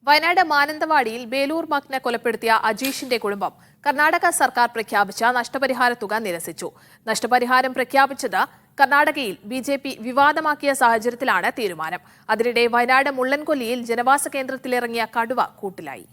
വയനാട് മാനന്തവാടിയിൽ ബേലൂർ മഗ്നെ കൊലപ്പെടുത്തിയ അജീഷിന്റെ കുടുംബം കർണാടക സർക്കാർ പ്രഖ്യാപിച്ച നഷ്ടപരിഹാര തുക നിരസിച്ചു. നഷ്ടപരിഹാരം പ്രഖ്യാപിച്ചത് കർണാടകയിൽ ബിജെപി വിവാദമാക്കിയ സാഹചര്യത്തിലാണ് തീരുമാനം. അതിനിടെ വയനാട് മുള്ളൻകൊല്ലിയിൽ ജനവാസ കേന്ദ്രത്തിലിറങ്ങിയ കടുവ കൂട്ടിലായി.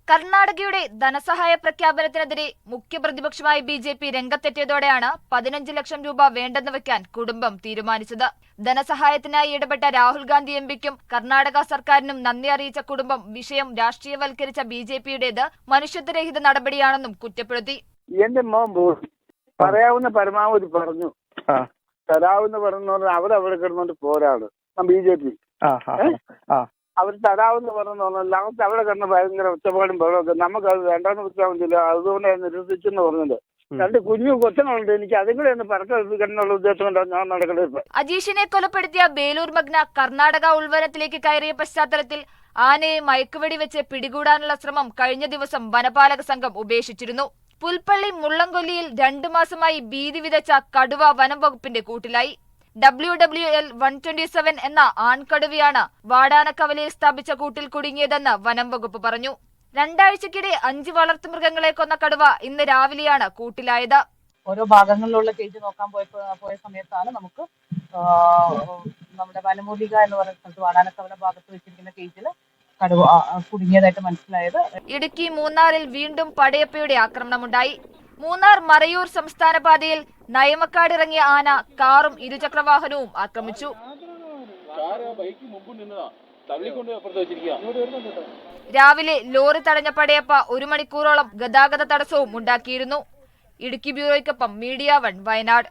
കർണാടകയുടെ ധനസഹായ പ്രഖ്യാപനത്തിനെതിരെ മുഖ്യപ്രതിപക്ഷമായ ബിജെപി രംഗത്തെത്തിയതോടെയാണ് 15 ലക്ഷം രൂപ വേണ്ടെന്ന് വെക്കാൻ കുടുംബം തീരുമാനിച്ചത്. ധനസഹായത്തിനായി ഇടപെട്ട രാഹുൽ ഗാന്ധി എംപിക്കും കർണാടക സർക്കാരിനും നന്ദി അറിയിച്ച കുടുംബം വിഷയം രാഷ്ട്രീയവൽക്കരിച്ച ബിജെപിയുടേത് മനുഷ്യത്വരഹിത നടപടിയാണെന്നും കുറ്റപ്പെടുത്തി. എന്റെ മോൻ പറയാവുന്ന പരമാവധി പറഞ്ഞു, തരാവുന്ന പറഞ്ഞു. അവരവിടെ കിടന്നുകൊണ്ട് പോരാട് ബിജെപി അവർ തരാവുന്ന പറഞ്ഞു. ലാസ്റ്റ് അവിടെ കിടന്ന് ഭയങ്കര ഒച്ചപ്പാടും ബഹളമൊക്കെ. നമുക്ക് അത് വേണ്ടാന്ന് വെച്ചാൽ മതിയില്ല, അതുകൊണ്ട് നിരസിച്ചെന്ന് പറഞ്ഞത്. രണ്ട് കുഞ്ഞു കൊച്ചങ്ങളുണ്ട്, എനിക്ക് അതും കൂടെ ഒന്ന് പറക്കെടുപ്പിക്കാനുള്ള ഉദ്ദേശം കൊണ്ടാണ് ഞാൻ നടക്കുന്നത്. അജീഷിനെ കൊലപ്പെടുത്തിയ ബേലൂർ മഗ്ന കർണാടക ഉൾവനത്തിലേക്ക് കയറിയ പശ്ചാത്തലത്തിൽ ആനയെ മയക്കുവെടി വെച്ച് പിടികൂടാനുള്ള ശ്രമം കഴിഞ്ഞ ദിവസം വനപാലക സംഘം ഉപേക്ഷിച്ചിരുന്നു. പുൽപ്പള്ളി മുള്ളംകൊല്ലിയിൽ 2 മാസമായി ഭീതി വിതച്ച കടുവ വനം വകുപ്പിന്റെ കൂട്ടിലായി. WWL 127 എന്ന ആൺകടുവയാണ് വാടാനക്കവലയിൽ സ്ഥാപിച്ച കൂട്ടിൽ കുടുങ്ങിയതെന്ന് വനം വകുപ്പ് പറഞ്ഞു. 2 ആഴ്ചക്കിടെ 5 വളർത്തുമൃഗങ്ങളെ കൊന്ന കടുവ ഇന്ന് രാവിലെയാണ് കൂട്ടിലായത്. ഓരോ ഭാഗങ്ങളിലുള്ള കേജ് നോക്കാൻ പോയ സമയത്താണ് നമുക്ക് നമ്മുടെ വനമൂലിക എന്ന് പറയുന്ന സ്ഥലത്ത് വാടാനക്കവല ഭാഗത്ത് വെച്ചിരിക്കുന്ന കേജിൽ കടുവ കുടുങ്ങിയതായിട്ട് മനസ്സിലായത്. ഇടുക്കി മൂന്നാറിൽ വീണ്ടും പടയപ്പയുടെ ആക്രമണമുണ്ടായി. മൂന്നാർ മറയൂർ സംസ്ഥാന പാതയിൽ നയമക്കാടിറങ്ങിയ ആന കാറും ഇരുചക്രവാഹനവും ആക്രമിച്ചു. രാവിലെ ലോറി തടഞ്ഞ പടയപ്പ 1 മണിക്കൂറോളം ഗതാഗത തടസ്സവും ഉണ്ടാക്കിയിരുന്നു. ഇടുക്കി ബ്യൂറോയ്ക്കൊപ്പം മീഡിയ 1 വയനാട്.